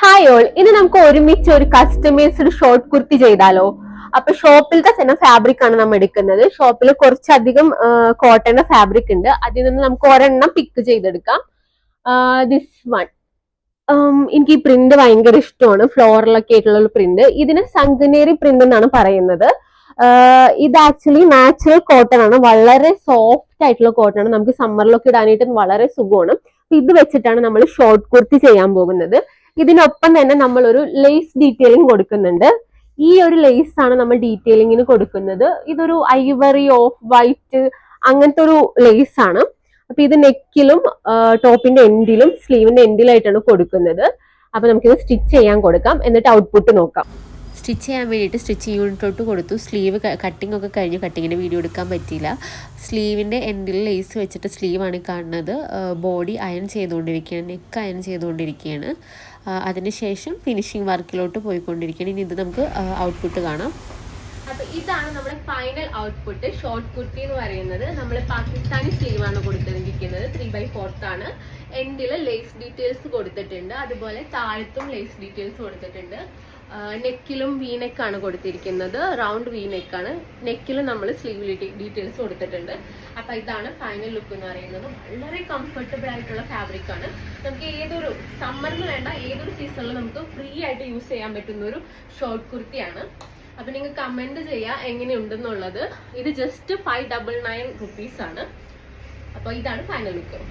Hi all, ഇനി നമുക്ക് ഒരുമിച്ച് ഒരു കസ്റ്റമൈസ്ഡ് ഷോർട്ട് കുർത്തി ചെയ്താലോ? അപ്പൊ ഷോപ്പിലത്തെ തന്നെ ഫാബ്രിക് ആണ് നമ്മൾ എടുക്കുന്നത്. ഷോപ്പിൽ കുറച്ചധികം കോട്ടന്റെ ഫാബ്രിക് ഉണ്ട്. അതിൽ നിന്ന് നമുക്ക് ഒരെണ്ണം പിക്ക് ചെയ്തെടുക്കാം. This one. എനിക്ക് ഈ പ്രിന്റ് ഭയങ്കര ഇഷ്ടമാണ്. ഫ്ലോറലൊക്കെ ആയിട്ടുള്ള പ്രിന്റ്. ഇതിന് സംഗനേരി പ്രിന്റ് എന്നാണ് പറയുന്നത്. ഇത് ആക്ച്വലി നാച്ചുറൽ കോട്ടൺ ആണ്. വളരെ സോഫ്റ്റ് ആയിട്ടുള്ള കോട്ടൺ ആണ്. നമുക്ക് സമ്മറിലൊക്കെ ഇടാനായിട്ട് വളരെ സുഖമാണ്. ഇത് വെച്ചിട്ടാണ് നമ്മൾ ഷോർട്ട് കുർത്തി ചെയ്യാൻ പോകുന്നത്. ഇതിനൊപ്പം തന്നെ നമ്മൾ ഒരു ലേസ് ഡീറ്റെയിലിംഗ് കൊടുക്കുന്നുണ്ട്. ഈ ഒരു ലേസ് ആണ് നമ്മൾ ഡീറ്റെയിലിങ്ങിന് കൊടുക്കുന്നത്. ഇതൊരു ഐവറി ഓഫ് വൈറ്റ് അങ്ങനത്തെ ഒരു ലേസ് ആണ്. അപ്പൊ ഇത് നെക്കിലും ടോപ്പിന്റെ എൻഡിലും സ്ലീവിന്റെ എൻഡിലായിട്ടാണ് കൊടുക്കുന്നത്. അപ്പൊ നമുക്കിത് സ്റ്റിച്ച് ചെയ്യാൻ കൊടുക്കാം, എന്നിട്ട് ഔട്ട്പുട്ട് നോക്കാം. സ്റ്റിച്ച് ചെയ്യാൻ വേണ്ടിയിട്ട് സ്റ്റിച്ചിങ് യൂണിറ്റോട്ട് കൊടുത്തു. സ്ലീവ് കട്ടിംഗ് ഒക്കെ കഴിഞ്ഞു. കട്ടിങ്ങിൻ്റെ വീഡിയോ എടുക്കാൻ പറ്റിയില്ല. സ്ലീവിൻ്റെ എൻഡിൽ ലേസ് വെച്ചിട്ട് സ്ലീവാണ് കാണുന്നത്. ബോഡി അയൺ ചെയ്തുകൊണ്ടിരിക്കുകയാണ്, നെക്ക് അയൺ ചെയ്തുകൊണ്ടിരിക്കുകയാണ്. അതിനുശേഷം ഫിനിഷിങ് വർക്കിലോട്ട് പോയിക്കൊണ്ടിരിക്കുകയാണ്. ഇനി ഇത് നമുക്ക് ഔട്ട്പുട്ട് കാണാം. അപ്പൊ ഇതാണ് നമ്മുടെ ഫൈനൽ ഔട്ട്പുട്ട്. ഷോർട്ട് കുർത്തി എന്ന് പറയുന്നത് നമ്മൾ പാകിസ്ഥാനി സ്ലീവ് ആണ് കൊടുത്തിരിക്കുന്നത്. 3/4 ആണ്. എൻഡിൽ ലേസ് ഡീറ്റെയിൽസ് കൊടുത്തിട്ടുണ്ട്. അതുപോലെ താഴത്തും ലേസ് ഡീറ്റെയിൽസ് കൊടുത്തിട്ടുണ്ട്. നെക്കിലും വീനെക്കാണ് കൊടുത്തിരിക്കുന്നത്. റൗണ്ട് വീനെക്കാണ്. നെക്കിലും നമ്മൾ സ്ലീവ് ഡീറ്റെയിൽസ് കൊടുത്തിട്ടുണ്ട്. അപ്പൊ ഇതാണ് ഫൈനൽ ലുക്ക് എന്ന് പറയുന്നത്. വളരെ കംഫർട്ടബിൾ ആയിട്ടുള്ള ഫാബ്രിക് ആണ്. നമുക്ക് ഏതൊരു സമ്മറിന് വേണ്ട ഏതൊരു സീസണിലും നമുക്ക് ഫ്രീ ആയിട്ട് യൂസ് ചെയ്യാൻ പറ്റുന്ന ഒരു ഷോർട്ട് കുർത്തിയാണ്. അപ്പൊ നിങ്ങൾ കമന്റ് ചെയ്യാ എങ്ങനെയുണ്ടെന്നുള്ളത്. ഇത് ജസ്റ്റ് 599 റുപ്പീസ് ആണ്. അപ്പൊ ഇതാണ് ഫൈനൽ ലുക്ക്.